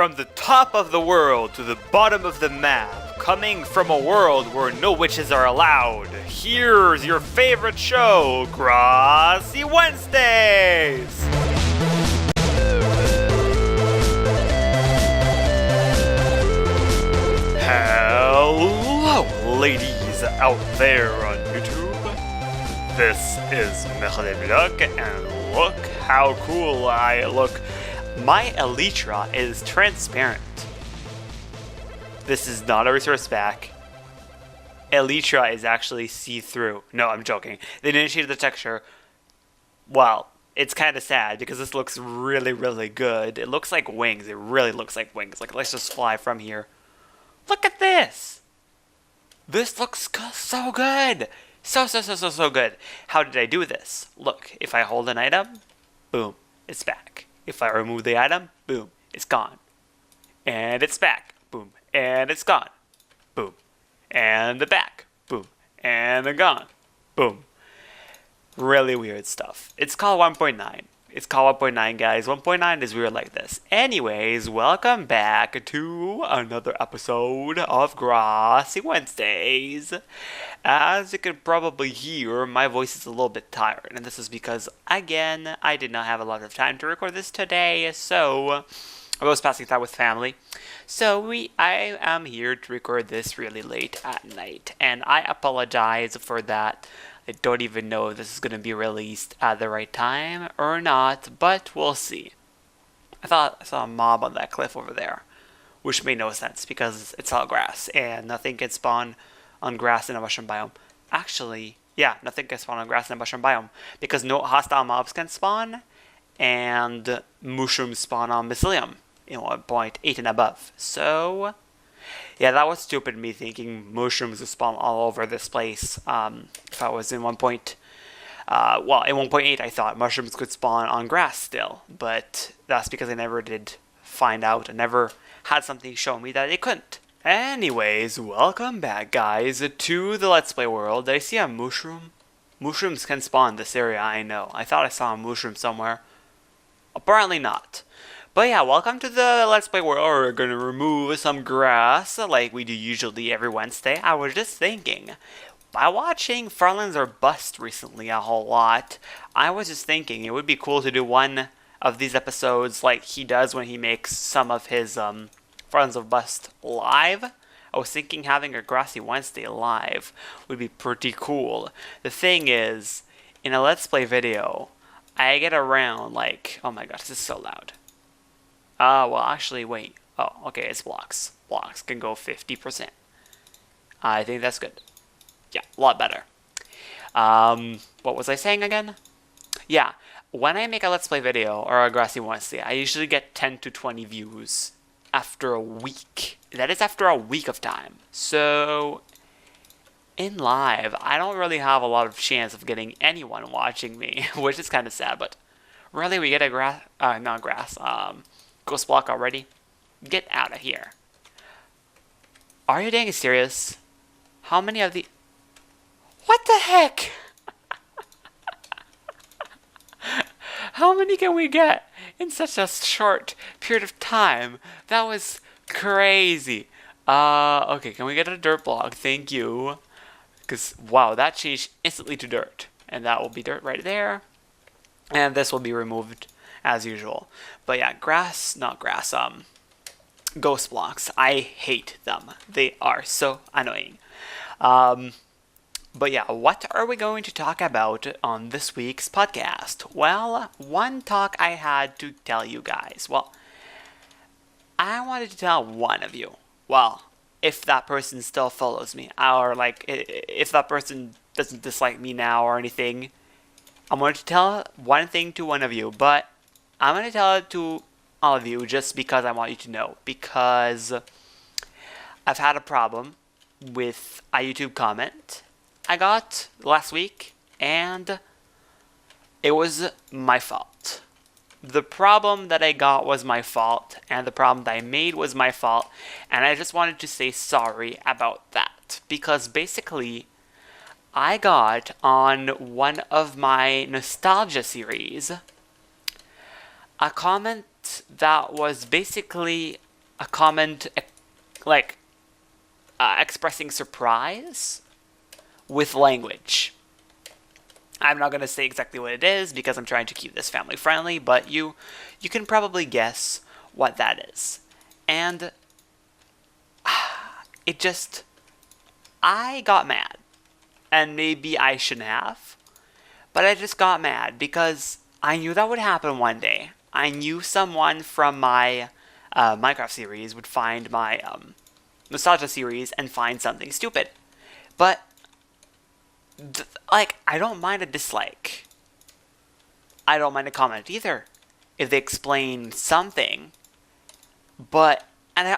From the top of the world to the bottom of the map, coming from a world where no witches are allowed, here's your favorite show, Grassy Wednesdays! Hello, ladies out there on YouTube. This is MaitreDesBlocs, and look how cool I look. My Elytra is transparent. This is not a resource pack. Elytra is actually see-through. No, I'm joking. They didn't change the texture. Well, it's kind of sad because this looks really, really good. It looks like wings. It really looks like wings. Like, let's just fly from here. Look at this. This looks so good. So good. How did I do this? Look, if I hold an item, boom, it's back. If I remove the item, boom, it's gone. And it's back, boom, and it's gone, boom. And the back, boom, and they're gone, boom. Really weird stuff. It's called 1.9. It's called 1.9, guys. 1.9 is weird like this. Anyways, welcome back to another episode of Grassy Wednesdays. As you can probably hear, my voice is a little bit tired, and this is because, again, I did not have a lot of time to record this today, so I was passing time with family. So I am here to record this really late at night, and I apologize for that. I don't even know if this is going to be released at the right time or not, but we'll see. I thought I saw a mob on that cliff over there, which made no sense because it's all grass and nothing can spawn on grass in a mushroom biome. Actually, yeah, nothing can spawn on grass in a mushroom biome because no hostile mobs can spawn and mushrooms spawn on mycelium in 1.8 and above. So yeah, that was stupid me thinking mushrooms would spawn all over this place. If I was in 1.8 I thought mushrooms could spawn on grass still, but that's because I never did find out. I never had something show me that it couldn't. Anyways, welcome back, guys, to the Let's Play world. I see a mushroom. Mushrooms can spawn in this area, I know. I thought I saw a mushroom somewhere. Apparently not. But yeah, welcome to the Let's Play world. We're going to remove some grass like we do usually every Wednesday. I was just thinking, by watching Farlands or Bust recently a whole lot, I was just thinking it would be cool to do one of these episodes like he does when he makes some of his Farlands or Bust live. I was thinking having a Grassy Wednesday live would be pretty cool. The thing is, in a Let's Play video, I get around like, oh my gosh, this is so loud. Well, actually, wait. Oh, okay, it's blocks. Blocks can go 50%. I think that's good. Yeah, a lot better. What was I saying again? Yeah, when I make a Let's Play video or a Grassy Wednesday, I usually get 10 to 20 views after a week. That is after a week of time. So, in live, I don't really have a lot of chance of getting anyone watching me, which is kind of sad, but really, we get a ghost block already? Get out of here. Are you dang serious? How many of the... What the heck? How many can we get in such a short period of time? That was crazy. Okay, can we get a dirt block? Thank you. Because, wow, that changed instantly to dirt. And that will be dirt right there. And this will be removed as usual. But yeah, ghost blocks. I hate them. They are so annoying. But yeah, what are we going to talk about on this week's podcast? Well, one talk I had to tell you guys. Well, I wanted to tell one of you. Well, if that person still follows me, or like, if that person doesn't dislike me now or anything, I'm going to tell one thing to one of you, but I'm going to tell it to all of you just because I want you to know. Because I've had a problem with a YouTube comment I got last week, and it was my fault. The problem that I got was my fault, and the problem that I made was my fault, and I just wanted to say sorry about that. Because basically, I got on one of my nostalgia series a comment that was basically a comment like expressing surprise with language. I'm not going to say exactly what it is because I'm trying to keep this family friendly, but you can probably guess what that is. And it just, I got mad. And maybe I shouldn't have, but I just got mad because I knew that would happen one day. I knew someone from my Minecraft series would find my Nostalgia series and find something stupid. But like, I don't mind a dislike. I don't mind a comment either if they explain something. But, and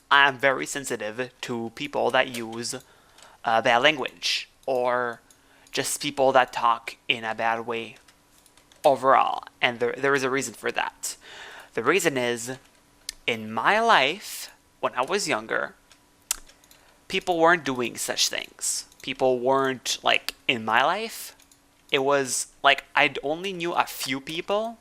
I'm very sensitive to people that use bad language, or just people that talk in a bad way overall. And there is a reason for that. The reason is, in my life, when I was younger, people weren't doing such things. People weren't, like, in my life, it was, like, I only knew a few people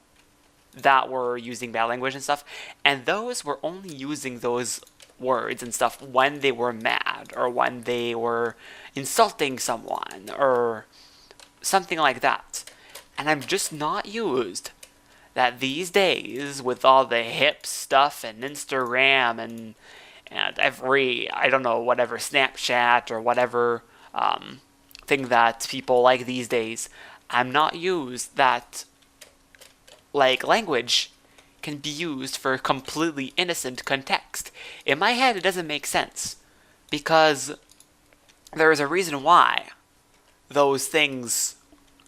that were using bad language and stuff, and those were only using those words and stuff when they were mad, or when they were insulting someone, or something like that. And I'm just not used that these days, with all the hip stuff and Instagram and every, I don't know, whatever, Snapchat or whatever thing that people like these days, I'm not used that, like, language can be used for completely innocent context. In my head, it doesn't make sense, because there is a reason why those things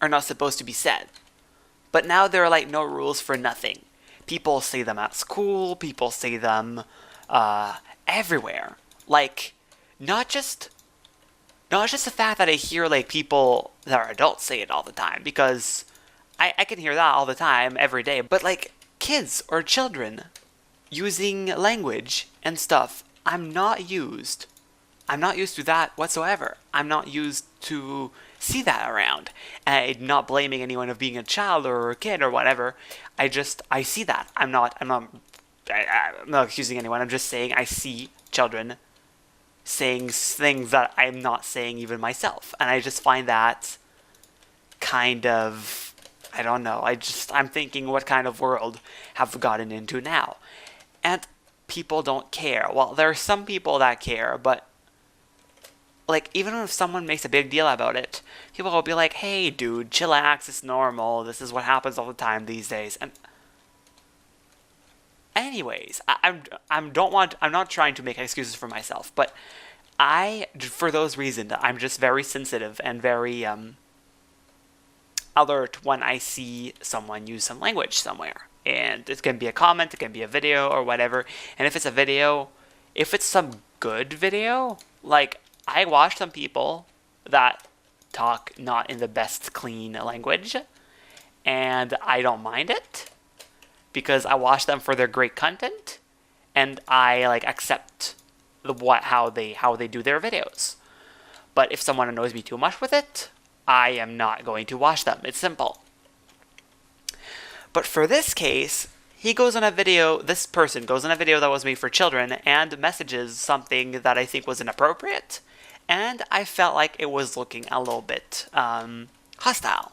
are not supposed to be said. But now there are, like, no rules for nothing. People say them at school, people say them everywhere. Like, not just the fact that I hear, like, people that are adults say it all the time, because I can hear that all the time, every day, but, like, kids or children using language and stuff, I'm not used to that whatsoever. I'm not used to see that around. And I'm not blaming anyone of being a child or a kid or whatever. I see that. I'm not accusing anyone. I'm just saying I see children saying things that I'm not saying even myself. And I just find that kind of, I don't know. I'm thinking, what kind of world have we gotten into now? And people don't care. Well, there are some people that care, but, like, even if someone makes a big deal about it, people will be like, hey, dude, chillax, it's normal. This is what happens all the time these days. And anyways, I'm not trying to make excuses for myself, but for those reasons, I'm just very sensitive and very alert when I see someone use some language somewhere. And it can be a comment, it can be a video or whatever. And if it's a video, if it's some good video, like, I watch some people that talk not in the best clean language, and I don't mind it, because I watch them for their great content, and I, like, accept how they do their videos. But if someone annoys me too much with it, I am not going to watch them. It's simple. But for this case, this person goes on a video that was made for children and messages something that I think was inappropriate, and I felt like it was looking a little bit hostile.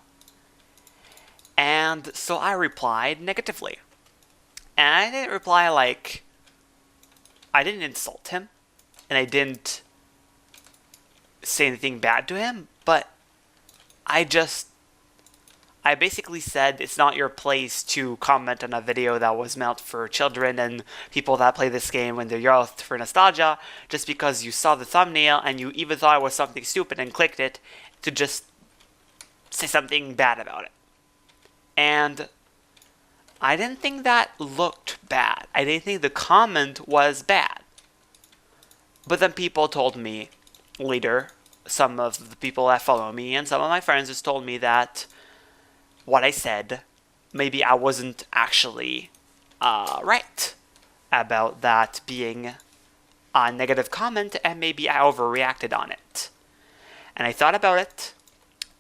And so I replied negatively. And I didn't reply like, I didn't insult him, and I didn't say anything bad to him, but I basically said it's not your place to comment on a video that was meant for children and people that play this game when they're young for nostalgia, just because you saw the thumbnail and you even thought it was something stupid and clicked it to just say something bad about it. And I didn't think that looked bad. I didn't think the comment was bad. But then people told me later, some of the people that follow me and some of my friends just told me that what I said, maybe I wasn't actually right about that being a negative comment, and maybe I overreacted on it. And I thought about it,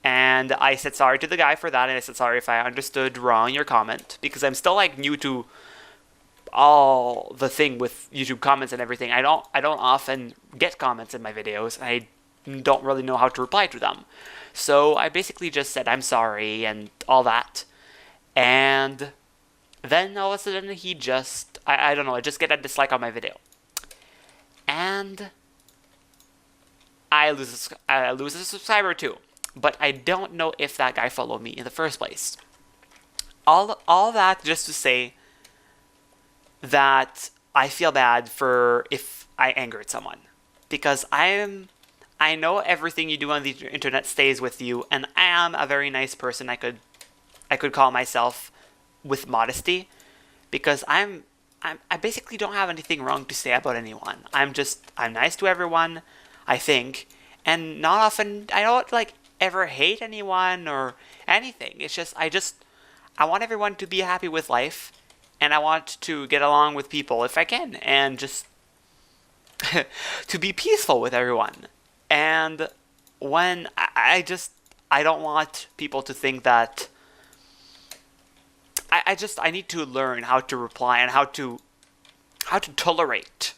and I said sorry to the guy for that, and I said sorry if I understood wrong your comment, because I'm still, like, new to all the thing with YouTube comments and everything. I don't often get comments in my videos. I don't really know how to reply to them. So I basically just said I'm sorry and all that. And then all of a sudden he just, I don't know, I just get a dislike on my video. And I lose a subscriber too. But I don't know if that guy followed me in the first place. All that just to say that I feel bad for if I angered someone. Because I know everything you do on the internet stays with you, and I am a very nice person. I could call myself with modesty, because I basically don't have anything wrong to say about anyone. I'm nice to everyone, I think, and not often, I don't like ever hate anyone or anything. It's just I want everyone to be happy with life, and I want to get along with people if I can, and just to be peaceful with everyone. And when I don't want people to think that I need to learn how to reply and how to tolerate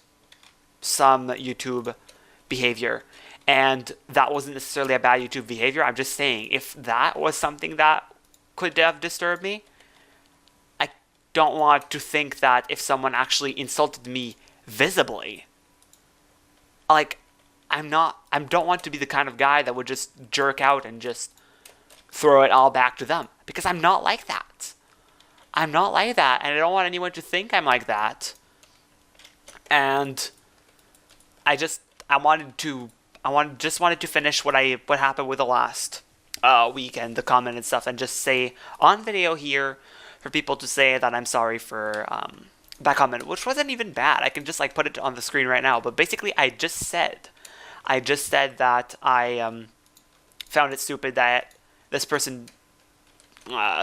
some YouTube behavior. And that wasn't necessarily a bad YouTube behavior. I'm just saying, if that was something that could have disturbed me, I don't want to think that if someone actually insulted me visibly, like, I don't want to be the kind of guy that would just jerk out and just throw it all back to them. Because I'm not like that. I'm not like that, and I don't want anyone to think I'm like that. And I wanted to finish what happened with the last weekend, the comment and stuff, and just say on video here for people to say that I'm sorry for that comment, which wasn't even bad. I can just like put it on the screen right now. But basically, I just said that I found it stupid that this person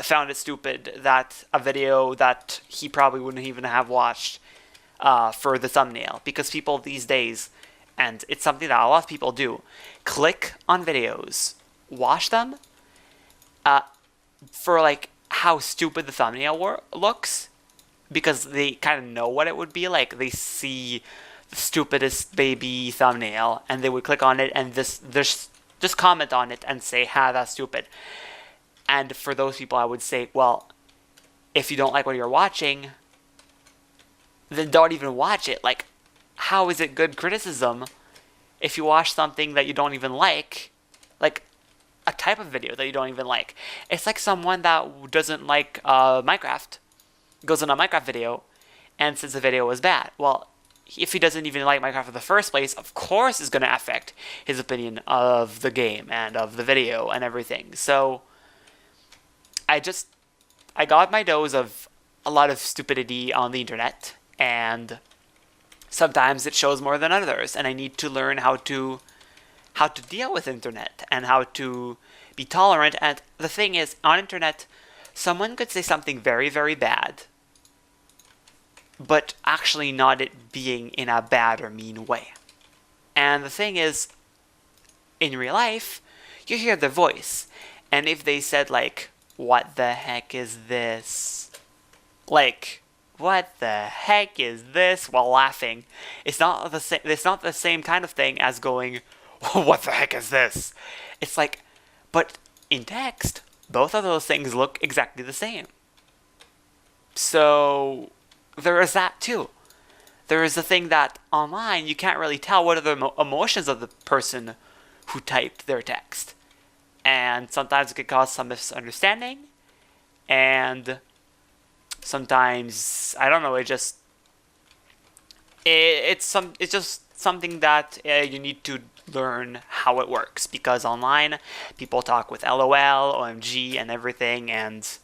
found it stupid that a video that he probably wouldn't even have watched for the thumbnail, because people these days, and it's something that a lot of people do, click on videos, watch them for like how stupid the thumbnail looks, because they kind of know what it would be like. They see the stupidest baby thumbnail and they would click on it and just comment on it and say, "Ha, that's stupid." And for those people, I would say, well, if you don't like what you're watching, then don't even watch it. Like, how is it good criticism if you watch something that you don't even like a type of video that you don't even like? It's like someone that doesn't like Minecraft goes on a Minecraft video and says the video was bad. Well, if he doesn't even like Minecraft in the first place, of course it's going to affect his opinion of the game and of the video and everything. So I got my dose of a lot of stupidity on the internet, and sometimes it shows more than others, and I need to learn how to deal with internet and how to be tolerant. And the thing is, on internet, someone could say something very, very bad, but actually not it being in a bad or mean way. And the thing is, in real life, you hear their voice, and if they said like, "What the heck is this?" Like, "What the heck is this?" while laughing, it's not the same kind of thing as going, "What the heck is this?" It's like, but in text, both of those things look exactly the same. So there is that too. There is the thing that online you can't really tell what are the emotions of the person who typed their text. And sometimes it could cause some misunderstanding, and sometimes, I don't know, it's just something that you need to learn how it works, because online people talk with LOL, OMG, and everything, and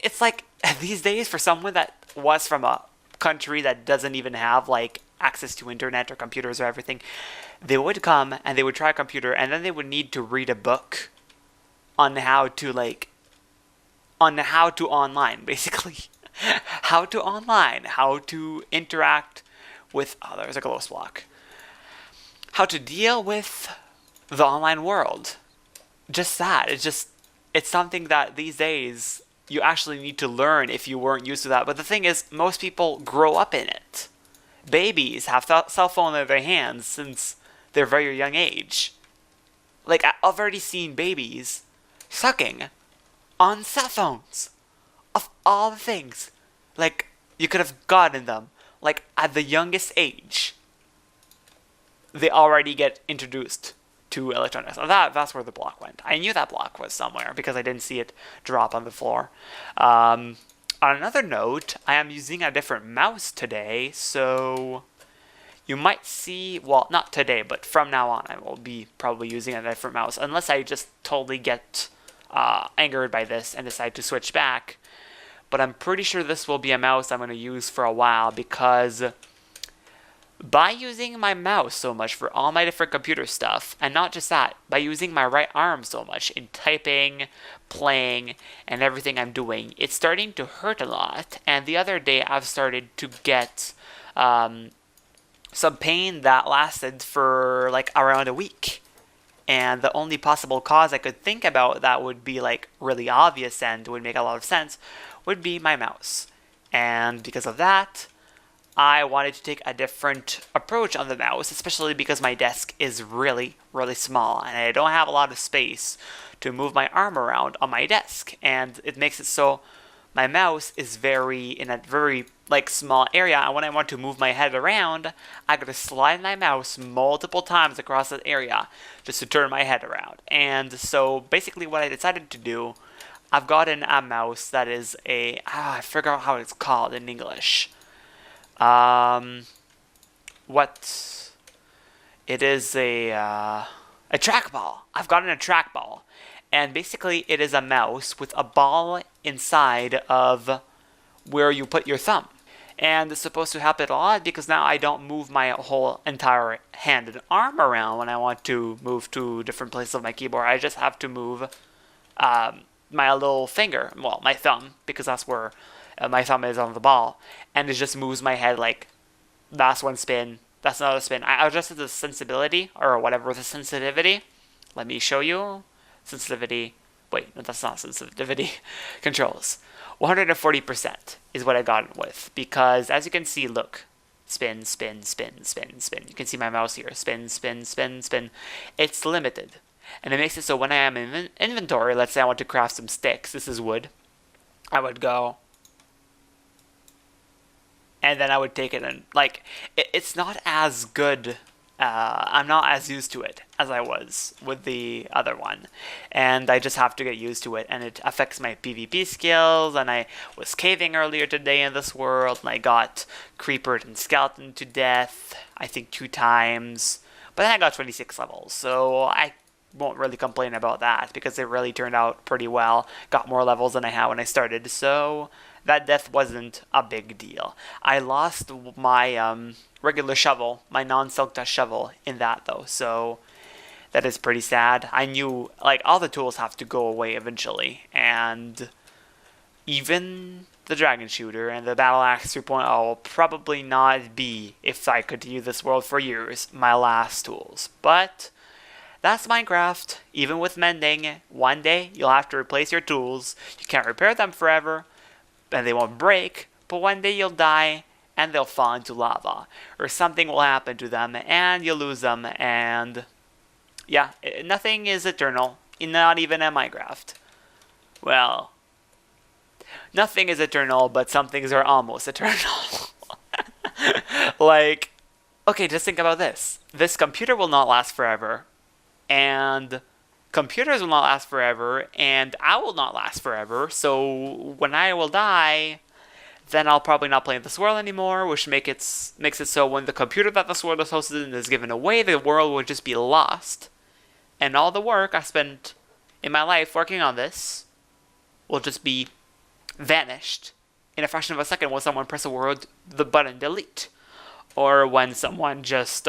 it's like these days, for someone that was from a country that doesn't even have like access to internet or computers or everything, they would come and they would try a computer, and then they would need to read a book on how to online, basically. how to interact with, oh, there's a ghost block. How to deal with the online world. Just that. It's something that these days you actually need to learn if you weren't used to that. But the thing is, most people grow up in it. Babies have cell phone in their hands since their very young age. Like, I've already seen babies sucking on cell phones. Of all the things, like, you could have gotten them. Like, at the youngest age, they already get introduced to electronics. That's where the block went. I knew that block was somewhere because I didn't see it drop on the floor. On another note, I am using a different mouse today, so you might see, well, not today, but from now on, I will be probably using a different mouse, unless I just totally get angered by this and decide to switch back. But I'm pretty sure this will be a mouse I'm going to use for a while, because by using my mouse so much for all my different computer stuff, and not just that, by using my right arm so much in typing, playing, and everything I'm doing, it's starting to hurt a lot. And the other day I've started to get some pain that lasted for like around a week. And the only possible cause I could think about that would be like really obvious and would make a lot of sense would be my mouse. And because of that, I wanted to take a different approach on the mouse, especially because my desk is really, really small and I don't have a lot of space to move my arm around on my desk. And it makes it so my mouse is in a very like small area, and when I want to move my head around, I gotta slide my mouse multiple times across that area just to turn my head around. And so basically what I decided to do, I've gotten a mouse that is I forgot how it's called in English. It is a trackball. I've gotten a trackball, and basically it is a mouse with a ball inside of where you put your thumb, and it's supposed to help it a lot because now I don't move my whole entire hand and arm around when I want to move to different places of my keyboard. I just have to move my little finger, well, my thumb, because that's where my thumb is on the ball, and it just moves my head like, that's one spin, that's another spin. I adjusted the sensibility, or whatever the sensitivity. Let me show you. Sensitivity, wait, no, that's not sensitivity. Controls. 140% is what I got it with, because as you can see, look, spin, spin, spin, spin, spin. You can see my mouse here, spin, spin, spin, spin. It's limited. And it makes it so when I am in inventory, let's say I want to craft some sticks, this is wood, I would go, and then I would take it, and like, it's not as good, I'm not as used to it as I was with the other one, and I just have to get used to it, and it affects my PvP skills. And I was caving earlier today in this world, and I got creepered and skeleton to death, I think 2 times, but then I got 26 levels, so I won't really complain about that because it really turned out pretty well. Got more levels than I had when I started, so that death wasn't a big deal. I lost my regular shovel, my non-silk touch shovel in that though, so that is pretty sad. I knew like all the tools have to go away eventually, and even the dragon shooter and the battle axe 3.0 will probably not be, if I continue this world for years, my last tools. But that's Minecraft. Even with mending, one day you'll have to replace your tools. You can't repair them forever, and they won't break, but one day you'll die, and they'll fall into lava, or something will happen to them, and you'll lose them, and yeah, nothing is eternal, not even in Minecraft. Well, nothing is eternal, but some things are almost eternal. Like, okay, just think about this. This computer will not last forever, and computers will not last forever, and I will not last forever, so when I will die, then I'll probably not play in this world anymore, which makes it so when the computer that this world is hosted in is given away, the world will just be lost, and all the work I spent in my life working on this will just be vanished in a fraction of a second when someone presses the button delete, or when someone just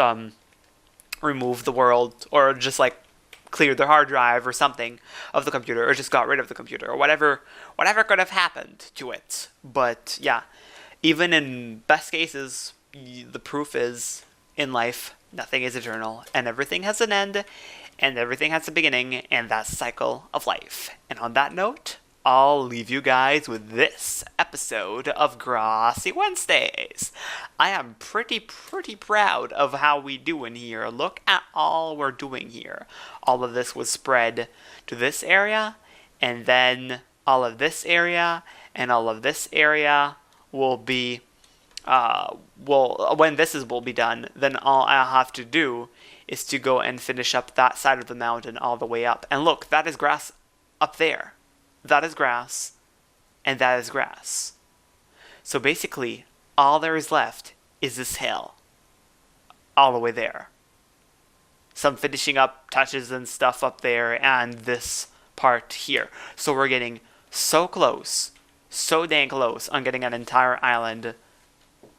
remove the world, or just like cleared their hard drive or something of the computer, or just got rid of the computer, or whatever could have happened to it. But yeah, even in best cases, the proof is in life nothing is eternal, and everything has an end, and everything has a beginning, and that's the cycle of life. And on that note, I'll leave you guys with this episode of Grassy Wednesdays. I am pretty proud of how we do in here. Look at all we're doing here. All of this was spread to this area, and then all of this area, and all of this area will be, when this will be done, then all I'll have to do is to go and finish up that side of the mountain all the way up. And look, that is grass up there. That is grass, and that is grass. So basically, all there is left is this hill, all the way there. Some finishing up touches and stuff up there, and this part here. So we're getting so close, so dang close on getting an entire island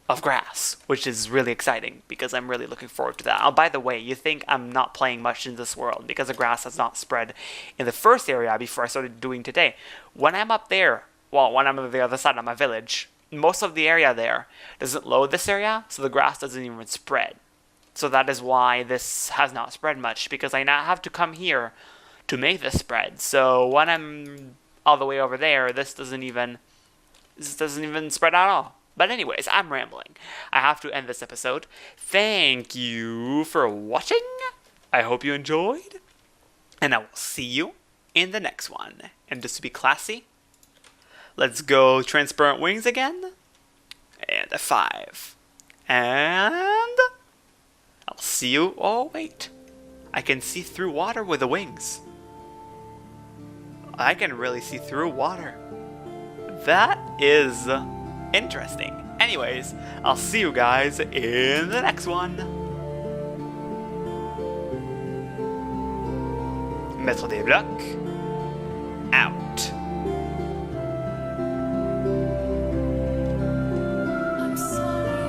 of grass, which is really exciting because I'm really looking forward to that. Oh, by the way, you think I'm not playing much in this world because the grass has not spread in the first area before I started doing today. When I'm up there, well, when I'm on the other side of my village, most of the area there doesn't load this area, so the grass doesn't even spread. So that is why this has not spread much, because I now have to come here to make this spread. So when I'm all the way over there, this doesn't even spread at all. But anyways, I'm rambling. I have to end this episode. Thank you for watching. I hope you enjoyed. And I will see you in the next one. And just to be classy, let's go transparent wings again. And a 5. And I'll see you. Oh, wait. I can see through water with the wings. I can really see through water. That is interesting. Anyways, I'll see you guys in the next one. MaitreDesBlocs out. I'm sorry